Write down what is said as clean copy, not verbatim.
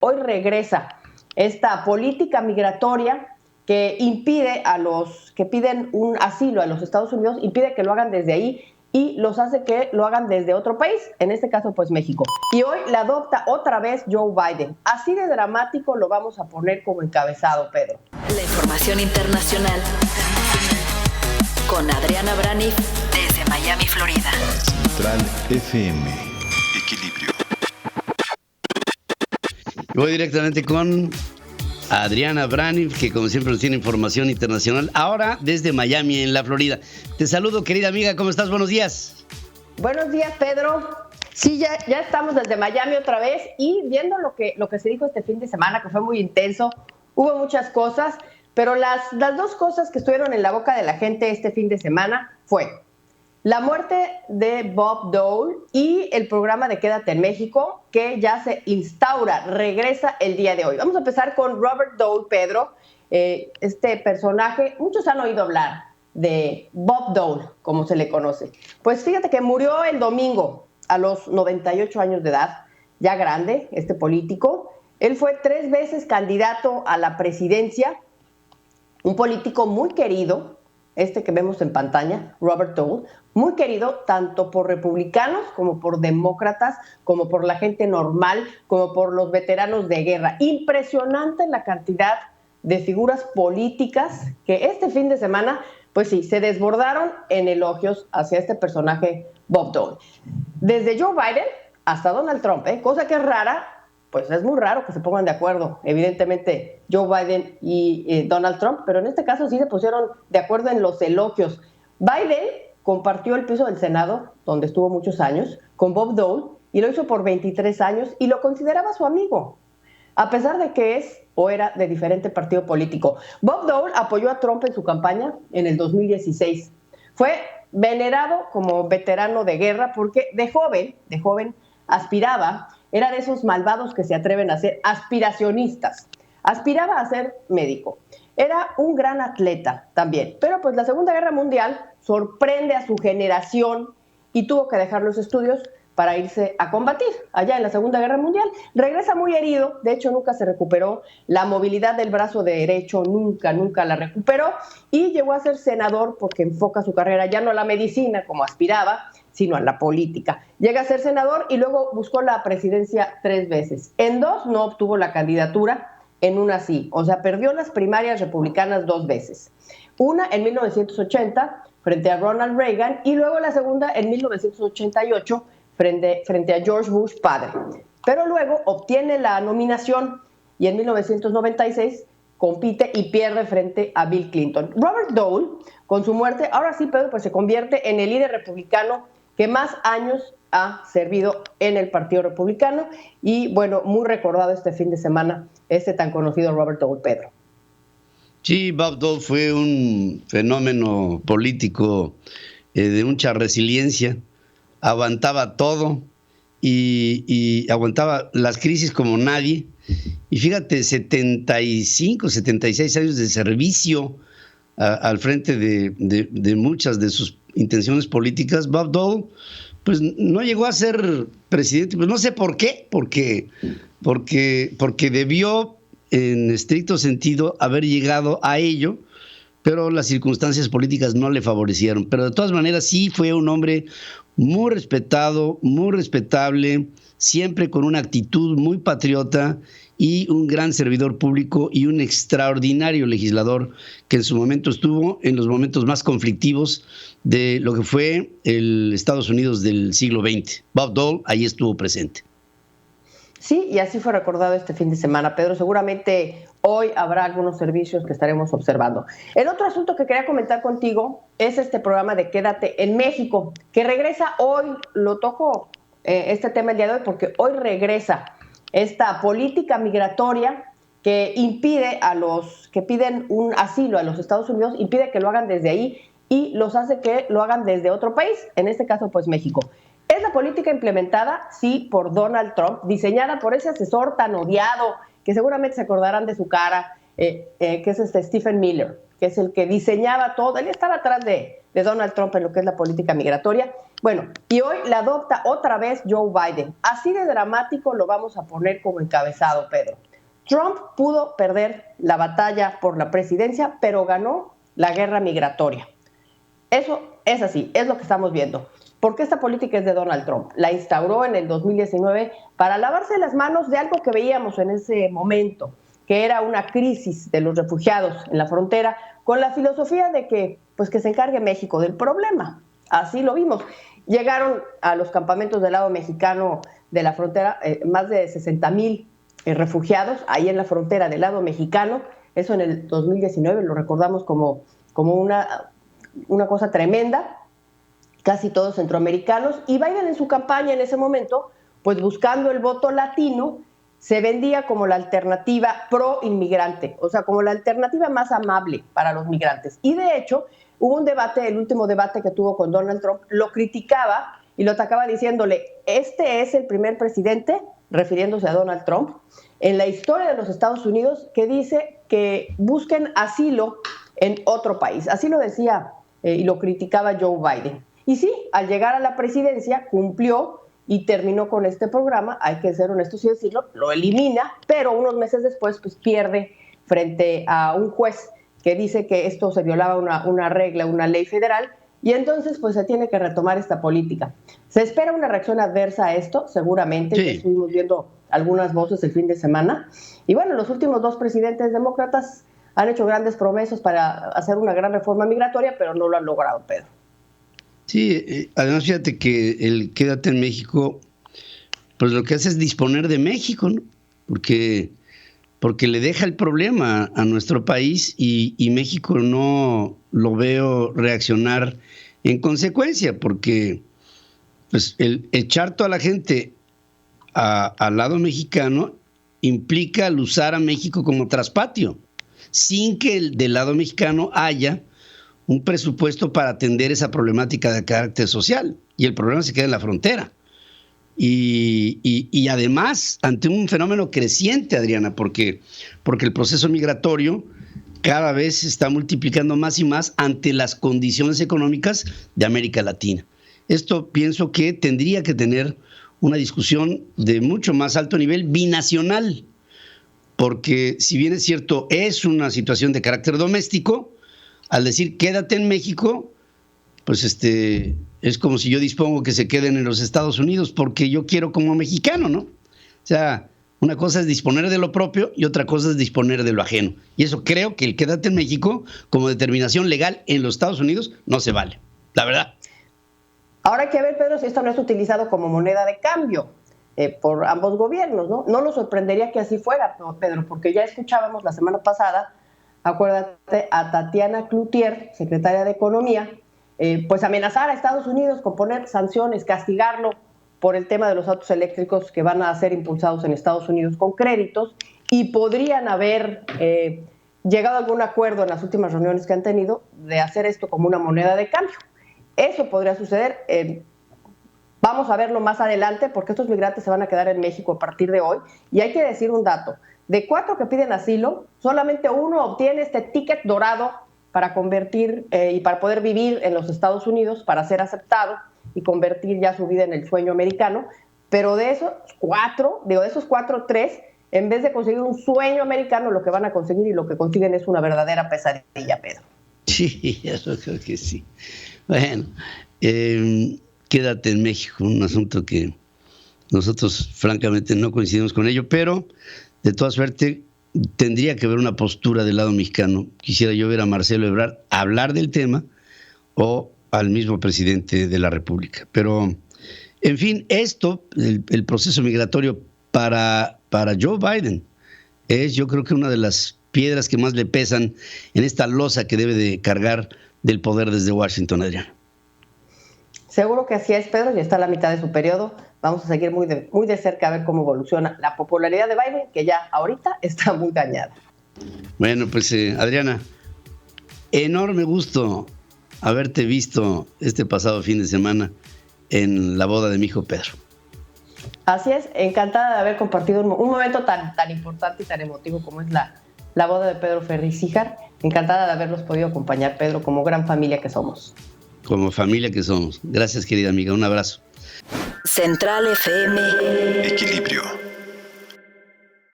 hoy regresa esta política migratoria que impide a los que piden un asilo a los Estados Unidos, impide que lo hagan desde ahí y los hace que lo hagan desde otro país, en este caso pues México. Y hoy la adopta otra vez Joe Biden. Así de dramático lo vamos a poner como encabezado, Pedro. La información internacional con Adriana Braniff desde Miami, Florida. Central FM. Equilibrio. Voy directamente con Adriana Braniff, que como siempre nos tiene información internacional, ahora desde Miami, en la Florida. Te saludo, querida amiga, ¿cómo estás? Buenos días. Buenos días, Pedro. Sí, ya estamos desde Miami otra vez y viendo lo que se dijo este fin de semana, que fue muy intenso, hubo muchas cosas, pero las dos cosas que estuvieron en la boca de la gente este fin de semana fue la muerte de Bob Dole y el programa de Quédate en México, que ya se instaura, regresa el día de hoy. Vamos a empezar con Robert Dole, Pedro. Este personaje, muchos han oído hablar de Bob Dole, como se le conoce. Pues fíjate que murió el domingo a los 98 años de edad, ya grande, este político. Él fue 3 veces candidato a la presidencia, un político muy querido, este que vemos en pantalla, Robert Dole, muy querido tanto por republicanos como por demócratas, como por la gente normal, como por los veteranos de guerra. Impresionante la cantidad de figuras políticas que este fin de semana, pues sí, se desbordaron en elogios hacia este personaje Bob Dole. Desde Joe Biden hasta Donald Trump, cosa que es rara, pues es muy raro que se pongan de acuerdo, evidentemente, Joe Biden y Donald Trump, pero en este caso sí se pusieron de acuerdo en los elogios. Biden compartió el piso del Senado, donde estuvo muchos años, con Bob Dole, y lo hizo por 23 años, y lo consideraba su amigo, a pesar de que es o era de diferente partido político. Bob Dole apoyó a Trump en su campaña en el 2016. Fue venerado como veterano de guerra porque de joven aspiraba, era de esos malvados que se atreven a ser aspiracionistas. Aspiraba a ser médico. Era un gran atleta también, pero pues la Segunda Guerra Mundial sorprende a su generación y tuvo que dejar los estudios para irse a combatir allá en la Segunda Guerra Mundial. Regresa muy herido, de hecho nunca se recuperó, la movilidad del brazo derecho nunca la recuperó y llegó a ser senador porque enfoca su carrera ya no a la medicina como aspiraba, sino a la política. Llega a ser senador y luego buscó la presidencia 3 veces. En 2 no obtuvo la candidatura, en una sí, o sea, perdió las primarias republicanas 2 veces. Una en 1980 frente a Ronald Reagan y luego la segunda en 1988 frente a George Bush padre. Pero luego obtiene la nominación y en 1996 compite y pierde frente a Bill Clinton. Robert Dole, con su muerte, ahora sí, Pedro, pues se convierte en el líder republicano que más años ha servido en el Partido Republicano y, bueno, muy recordado este fin de semana, este tan conocido Robert Dole, Pedro. Sí, Bob Dole fue un fenómeno político de mucha resiliencia, aguantaba todo y aguantaba las crisis como nadie. Y fíjate, 75, 76 años de servicio al frente de muchas de sus intenciones políticas. Bob Dole pues no llegó a ser presidente, pues no sé por qué, porque debió en estricto sentido haber llegado a ello, pero las circunstancias políticas no le favorecieron. Pero de todas maneras sí fue un hombre muy respetado, muy respetable, siempre con una actitud muy patriota y un gran servidor público y un extraordinario legislador que en su momento estuvo en los momentos más conflictivos de lo que fue el Estados Unidos del siglo XX. Bob Dole ahí estuvo presente. Sí, y así fue recordado este fin de semana, Pedro. Seguramente hoy habrá algunos servicios que estaremos observando. El otro asunto que quería comentar contigo es este programa de Quédate en México, que regresa hoy. Lo toco este tema el día de hoy porque hoy regresa esta política migratoria que impide a los que piden un asilo a los Estados Unidos, impide que lo hagan desde ahí y los hace que lo hagan desde otro país, en este caso pues México. Es la política implementada, sí, por Donald Trump, diseñada por ese asesor tan odiado, que seguramente se acordarán de su cara, que es Stephen Miller. que es el que diseñaba todo, él estaba atrás de Donald Trump en lo que es la política migratoria. Bueno, y hoy la adopta otra vez Joe Biden. Así de dramático lo vamos a poner como encabezado, Pedro. Trump pudo perder la batalla por la presidencia, pero ganó la guerra migratoria. Eso es así, es lo que estamos viendo. Porque esta política es de Donald Trump. La instauró en el 2019 para lavarse las manos de algo que veíamos en ese momento, que era una crisis de los refugiados en la frontera, con la filosofía de que, pues, que se encargue México del problema. Así lo vimos. Llegaron a los campamentos del lado mexicano de la frontera más de 60,000 refugiados, ahí en la frontera del lado mexicano. Eso en el 2019 lo recordamos como una cosa tremenda. Casi todos centroamericanos, y Biden en su campaña en ese momento, pues buscando el voto latino, se vendía como la alternativa pro-inmigrante, o sea, como la alternativa más amable para los migrantes. Y de hecho, hubo un debate, el último debate que tuvo con Donald Trump, lo criticaba y lo atacaba diciéndole, este es el primer presidente, refiriéndose a Donald Trump, en la historia de los Estados Unidos, que dice que busquen asilo en otro país. Así lo decía y lo criticaba Joe Biden. Y sí, al llegar a la presidencia cumplió y terminó con este programa, hay que ser honestos y decirlo, lo elimina, pero unos meses después pues pierde frente a un juez que dice que esto se violaba una regla, una ley federal, y entonces pues se tiene que retomar esta política. Se espera una reacción adversa a esto, seguramente, sí. Estuvimos viendo algunas voces el fin de semana, y bueno, los últimos dos presidentes demócratas han hecho grandes promesas para hacer una gran reforma migratoria, pero no lo han logrado, Pedro. Sí, además fíjate que el Quédate en México, pues lo que hace es disponer de México, ¿no? Porque le deja el problema a nuestro país y México no lo veo reaccionar en consecuencia, porque pues el echar toda la gente al lado mexicano implica el usar a México como traspatio, sin que del lado mexicano haya un presupuesto para atender esa problemática de carácter social, y el problema se queda en la frontera. Y además, ante un fenómeno creciente, Adriana, porque el proceso migratorio cada vez se está multiplicando más y más ante las condiciones económicas de América Latina. Esto pienso que tendría que tener una discusión de mucho más alto nivel binacional, porque si bien es cierto, es una situación de carácter doméstico, al decir quédate en México, pues es como si yo dispongo que se queden en los Estados Unidos porque yo quiero como mexicano, ¿no? O sea, una cosa es disponer de lo propio y otra cosa es disponer de lo ajeno. Y eso creo que el quédate en México como determinación legal en los Estados Unidos no se vale, la verdad. Ahora hay que ver, Pedro, si esto no es utilizado como moneda de cambio por ambos gobiernos, ¿no? No nos sorprendería que así fuera, Pedro, porque ya escuchábamos la semana pasada, acuérdate, a Tatiana Cloutier, secretaria de Economía, pues amenazar a Estados Unidos con poner sanciones, castigarlo por el tema de los autos eléctricos que van a ser impulsados en Estados Unidos con créditos, y podrían haber llegado a algún acuerdo en las últimas reuniones que han tenido de hacer esto como una moneda de cambio. Eso podría suceder. Vamos a verlo más adelante, porque estos migrantes se van a quedar en México a partir de hoy. Y hay que decir un dato. De 4 que piden asilo, solamente 1 obtiene este ticket dorado para convertir y para poder vivir en los Estados Unidos, para ser aceptado y convertir ya su vida en el sueño americano. Pero de esos 4, 3, en vez de conseguir un sueño americano, lo que van a conseguir y lo que consiguen es una verdadera pesadilla, Pedro. Sí, eso creo que sí. Bueno, quédate en México, un asunto que nosotros francamente no coincidimos con ello, pero de toda suerte tendría que haber una postura del lado mexicano. Quisiera yo ver a Marcelo Ebrard hablar del tema o al mismo presidente de la República. Pero, en fin, esto, el proceso migratorio para Joe Biden es, yo creo que una de las piedras que más le pesan en esta losa que debe de cargar del poder desde Washington, Adriana. Seguro que así es, Pedro, y está a la mitad de su periodo. Vamos a seguir muy de cerca a ver cómo evoluciona la popularidad de Biden, que ya ahorita está muy dañada. Bueno, pues Adriana, enorme gusto haberte visto este pasado fin de semana en la boda de mi hijo Pedro. Así es, encantada de haber compartido un momento tan importante y tan emotivo como es la la boda de Pedro Ferriz-Híjar. Encantada de haberlos podido acompañar, Pedro, como gran familia que somos. Como familia que somos. Gracias, querida amiga. Un abrazo. Central FM. Equilibrio.